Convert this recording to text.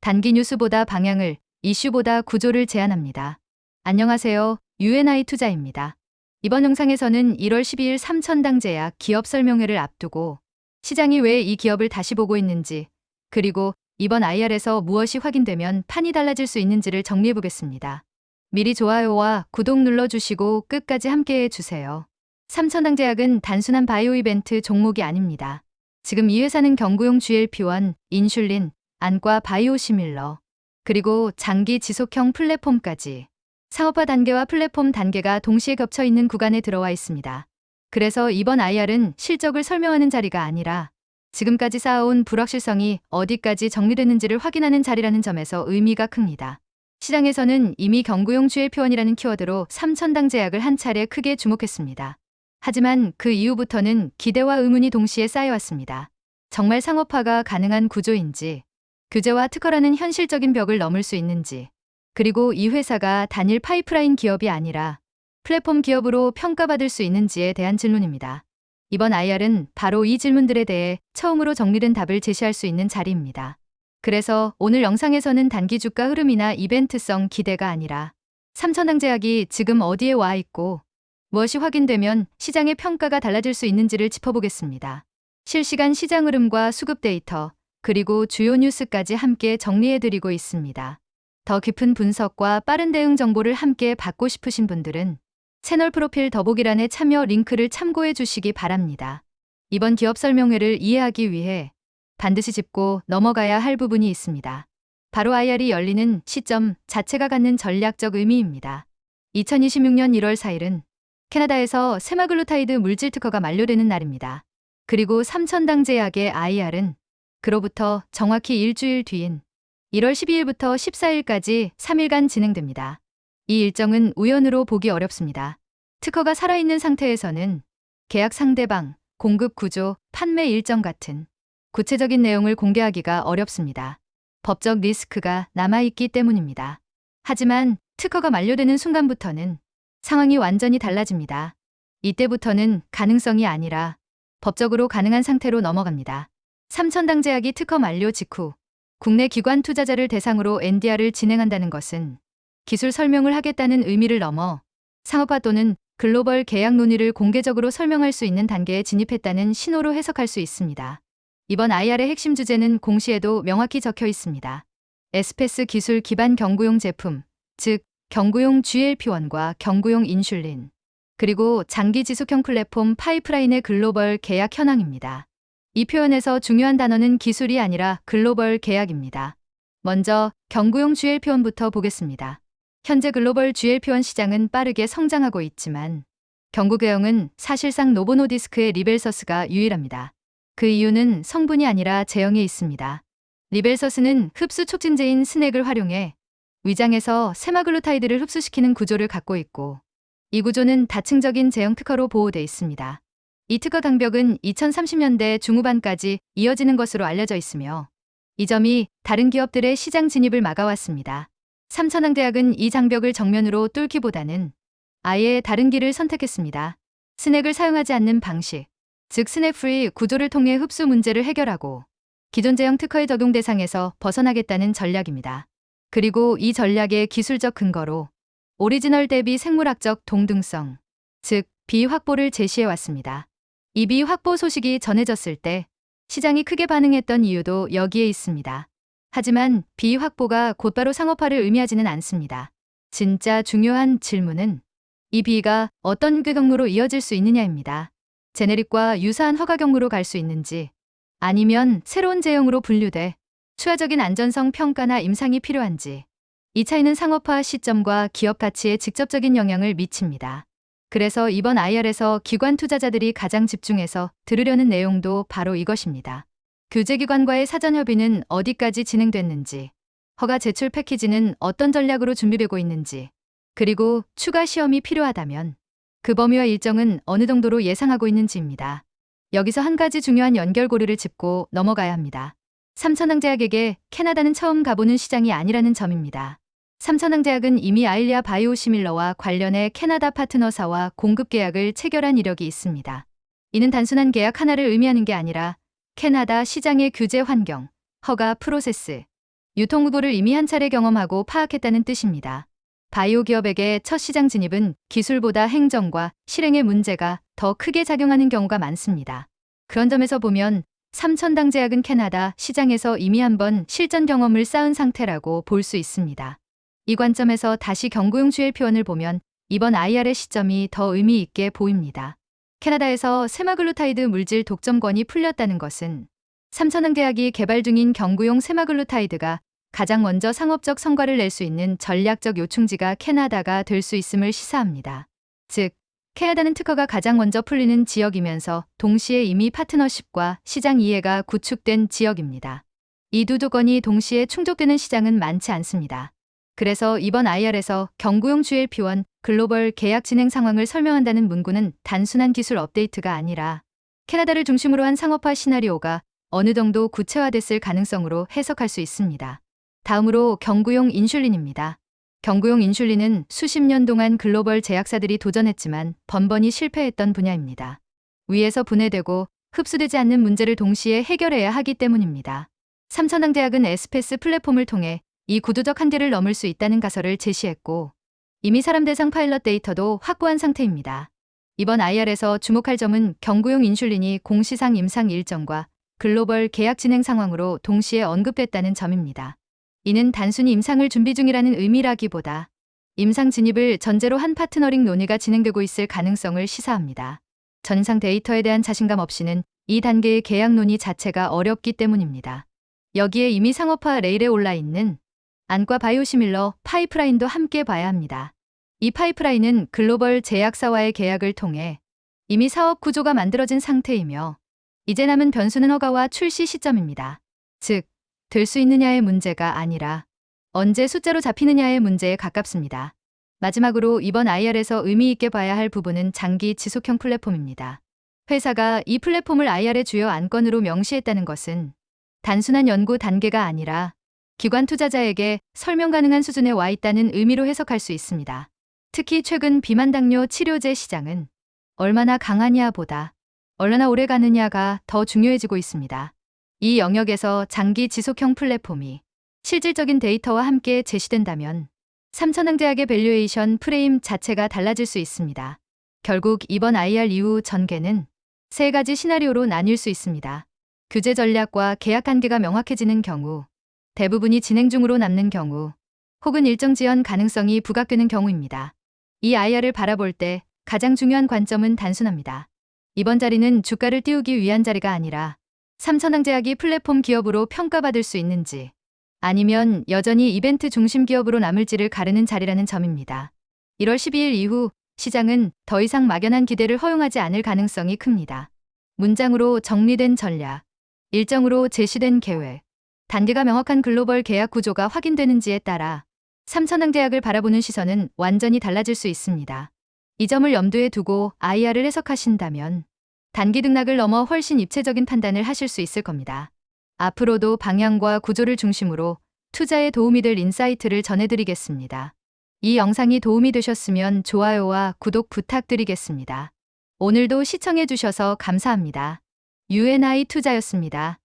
단기 뉴스보다 방향을, 이슈보다 구조를 제안합니다. 안녕하세요. UNI 투자입니다. 이번 영상에서는 1월 12일 삼천당제약 기업 설명회를 앞두고 시장이 왜 이 기업을 다시 보고 있는지, 그리고 이번 IR에서 무엇이 확인되면 판이 달라질 수 있는지를 정리해보겠습니다. 미리 좋아요와 구독 눌러주시고 끝까지 함께해 주세요. 삼천당제약은 단순한 바이오 이벤트 종목이 아닙니다. 지금 이 회사는 경구용 GLP-1, 인슐린, 안과 바이오시밀러, 그리고 장기 지속형 플랫폼까지 상업화 단계와 플랫폼 단계가 동시에 겹쳐 있는 구간에 들어와 있습니다. 그래서 이번 IR은 실적을 설명하는 자리가 아니라 지금까지 쌓아온 불확실성이 어디까지 정리됐는지를 확인하는 자리라는 점에서 의미가 큽니다. 시장에서는 이미 경구용 GLP-1이라는 키워드로 삼천당제약을 한 차례 크게 주목했습니다. 하지만 그 이후부터는 기대와 의문이 동시에 쌓여왔습니다. 정말 상업화가 가능한 구조인지, 규제와 특허라는 현실적인 벽을 넘을 수 있는지, 그리고 이 회사가 단일 파이프라인 기업이 아니라 플랫폼 기업으로 평가받을 수 있는지에 대한 질문입니다. 이번 IR은 바로 이 질문들에 대해 처음으로 정리된 답을 제시할 수 있는 자리입니다. 그래서 오늘 영상에서는 단기 주가 흐름이나 이벤트성 기대가 아니라 삼천당제약이 지금 어디에 와 있고 무엇이 확인되면 시장의 평가가 달라질 수 있는지를 짚어보겠습니다. 실시간 시장 흐름과 수급 데이터, 그리고 주요 뉴스까지 함께 정리해드리고 있습니다. 더 깊은 분석과 빠른 대응 정보를 함께 받고 싶으신 분들은 채널 프로필 더보기란에 참여 링크를 참고해 주시기 바랍니다. 이번 기업 설명회를 이해하기 위해 반드시 짚고 넘어가야 할 부분이 있습니다. 바로 IR이 열리는 시점 자체가 갖는 전략적 의미입니다. 2026년 1월 4일은 캐나다에서 세마글루타이드 물질 특허가 만료되는 날입니다. 그리고 삼천당제약의 IR은 그로부터 정확히 일주일 뒤인 1월 12일부터 14일까지 3일간 진행됩니다. 이 일정은 우연으로 보기 어렵습니다. 특허가 살아있는 상태에서는 계약 상대방, 공급 구조, 판매 일정 같은 구체적인 내용을 공개하기가 어렵습니다. 법적 리스크가 남아있기 때문입니다. 하지만 특허가 만료되는 순간부터는 상황이 완전히 달라집니다. 이때부터는 가능성이 아니라 법적으로 가능한 상태로 넘어갑니다. 삼천당제약이 특허 만료 직후 국내 기관 투자자를 대상으로 NDR을 진행한다는 것은 기술 설명을 하겠다는 의미를 넘어 상업화 또는 글로벌 계약 논의를 공개적으로 설명할 수 있는 단계에 진입했다는 신호로 해석할 수 있습니다. 이번 IR의 핵심 주제는 공시에도 명확히 적혀 있습니다. 에스페스 기술 기반 경구용 제품, 즉 경구용 GLP-1과 경구용 인슐린, 그리고 장기 지속형 플랫폼 파이프라인의 글로벌 계약 현황입니다. 이 표현에서 중요한 단어는 기술이 아니라 글로벌 계약입니다. 먼저 경구용 GLP-1부터 보겠습니다. 현재 글로벌 GLP-1 시장은 빠르게 성장하고 있지만 경구계형은 사실상 노보노디스크의 리벨서스가 유일합니다. 그 이유는 성분이 아니라 제형에 있습니다. 리벨서스는 흡수 촉진제인 스낵을 활용해 위장에서 세마글루타이드를 흡수시키는 구조를 갖고 있고, 이 구조는 다층적인 제형 특허로 보호돼 있습니다. 이 특허 장벽은 2030년대 중후반까지 이어지는 것으로 알려져 있으며 이 점이 다른 기업들의 시장 진입을 막아왔습니다. 삼천당제약은 이 장벽을 정면으로 뚫기보다는 아예 다른 길을 선택했습니다. 스낵을 사용하지 않는 방식, 즉 스낵 프리 구조를 통해 흡수 문제를 해결하고 기존 제형 특허의 적용 대상에서 벗어나겠다는 전략입니다. 그리고 이 전략의 기술적 근거로 오리지널 대비 생물학적 동등성, 즉 비확보를 제시해왔습니다. 이 비확보 소식이 전해졌을 때 시장이 크게 반응했던 이유도 여기에 있습니다. 하지만 비확보가 곧바로 상업화를 의미하지는 않습니다. 진짜 중요한 질문은 이 비가 어떤 경로로 이어질 수 있느냐입니다. 제네릭과 유사한 허가 경로로 갈 수 있는지, 아니면 새로운 제형으로 분류돼 추가적인 안전성 평가나 임상이 필요한지, 이 차이는 상업화 시점과 기업 가치에 직접적인 영향을 미칩니다. 그래서 이번 IR에서 기관 투자자들이 가장 집중해서 들으려는 내용도 바로 이것입니다. 규제기관과의 사전 협의는 어디까지 진행됐는지, 허가 제출 패키지는 어떤 전략으로 준비되고 있는지, 그리고 추가 시험이 필요하다면 그 범위와 일정은 어느 정도로 예상하고 있는지입니다. 여기서 한 가지 중요한 연결고리를 짚고 넘어가야 합니다. 삼천당제약에게 캐나다는 처음 가보는 시장이 아니라는 점입니다. 삼천당제약은 이미 아일리아 바이오시밀러와 관련해 캐나다 파트너사와 공급 계약을 체결한 이력이 있습니다. 이는 단순한 계약 하나를 의미하는 게 아니라 캐나다 시장의 규제 환경, 허가 프로세스, 유통 후보를 이미 한 차례 경험하고 파악했다는 뜻입니다. 바이오 기업에게 첫 시장 진입은 기술보다 행정과 실행의 문제가 더 크게 작용하는 경우가 많습니다. 그런 점에서 보면 삼천당제약은 캐나다 시장에서 이미 한번 실전 경험을 쌓은 상태라고 볼 수 있습니다. 이 관점에서 다시 경구용 GLP-1을 보면 이번 IR의 시점이 더 의미 있게 보입니다. 캐나다에서 세마글루타이드 물질 독점권이 풀렸다는 것은 삼천당제약이 개발 중인 경구용 세마글루타이드가 가장 먼저 상업적 성과를 낼 수 있는 전략적 요충지가 캐나다가 될 수 있음을 시사합니다. 즉, 캐나다는 특허가 가장 먼저 풀리는 지역이면서 동시에 이미 파트너십과 시장 이해가 구축된 지역입니다. 이 두 조건이 동시에 충족되는 시장은 많지 않습니다. 그래서 이번 IR에서 경구용 GLP-1 글로벌 계약 진행 상황을 설명한다는 문구는 단순한 기술 업데이트가 아니라 캐나다를 중심으로 한 상업화 시나리오가 어느 정도 구체화됐을 가능성으로 해석할 수 있습니다. 다음으로 경구용 인슐린입니다. 경구용 인슐린은 수십 년 동안 글로벌 제약사들이 도전했지만 번번이 실패했던 분야입니다. 위에서 분해되고 흡수되지 않는 문제를 동시에 해결해야 하기 때문입니다. 삼천당제약은 에스페스 플랫폼을 통해 이 구조적 한계를 넘을 수 있다는 가설을 제시했고 이미 사람 대상 파일럿 데이터도 확보한 상태입니다. 이번 IR에서 주목할 점은 경구용 인슐린이 공시상 임상 일정과 글로벌 계약 진행 상황으로 동시에 언급됐다는 점입니다. 이는 단순히 임상을 준비 중이라는 의미라기보다 임상 진입을 전제로 한 파트너링 논의가 진행되고 있을 가능성을 시사합니다. 전상 데이터에 대한 자신감 없이는 이 단계의 계약 논의 자체가 어렵기 때문입니다. 여기에 이미 상업화 레일에 올라 있는 안과 바이오시밀러 파이프라인도 함께 봐야 합니다. 이 파이프라인은 글로벌 제약사와의 계약을 통해 이미 사업 구조가 만들어진 상태이며 이제 남은 변수는 허가와 출시 시점입니다. 즉, 될 수 있느냐의 문제가 아니라 언제 숫자로 잡히느냐의 문제에 가깝습니다. 마지막으로 이번 IR에서 의미 있게 봐야 할 부분은 장기 지속형 플랫폼입니다. 회사가 이 플랫폼을 IR의 주요 안건으로 명시했다는 것은 단순한 연구 단계가 아니라 기관 투자자에게 설명 가능한 수준에 와 있다는 의미로 해석할 수 있습니다. 특히 최근 비만 당뇨 치료제 시장은 얼마나 강하냐보다 얼마나 오래 가느냐가 더 중요해지고 있습니다. 이 영역에서 장기 지속형 플랫폼이 실질적인 데이터와 함께 제시된다면 삼천왕제약의 밸류에이션 프레임 자체가 달라질 수 있습니다. 결국 이번 IR 이후 전개는 세 가지 시나리오로 나뉠 수 있습니다. 규제 전략과 계약 한계가 명확해지는 경우, 대부분이 진행 중으로 남는 경우, 혹은 일정 지연 가능성이 부각되는 경우입니다. 이 IR을 바라볼 때 가장 중요한 관점은 단순합니다. 이번 자리는 주가를 띄우기 위한 자리가 아니라 삼천왕제약이 플랫폼 기업으로 평가받을 수 있는지 아니면 여전히 이벤트 중심 기업으로 남을지를 가르는 자리라는 점입니다. 1월 12일 이후 시장은 더 이상 막연한 기대를 허용하지 않을 가능성이 큽니다. 문장으로 정리된 전략, 일정으로 제시된 계획, 단계가 명확한 글로벌 계약 구조가 확인되는지에 따라 삼천왕제약을 바라보는 시선은 완전히 달라질 수 있습니다. 이 점을 염두에 두고 IR을 해석하신다면 단기 등락을 넘어 훨씬 입체적인 판단을 하실 수 있을 겁니다. 앞으로도 방향과 구조를 중심으로 투자에 도움이 될 인사이트를 전해드리겠습니다. 이 영상이 도움이 되셨으면 좋아요와 구독 부탁드리겠습니다. 오늘도 시청해주셔서 감사합니다. UNI 투자였습니다.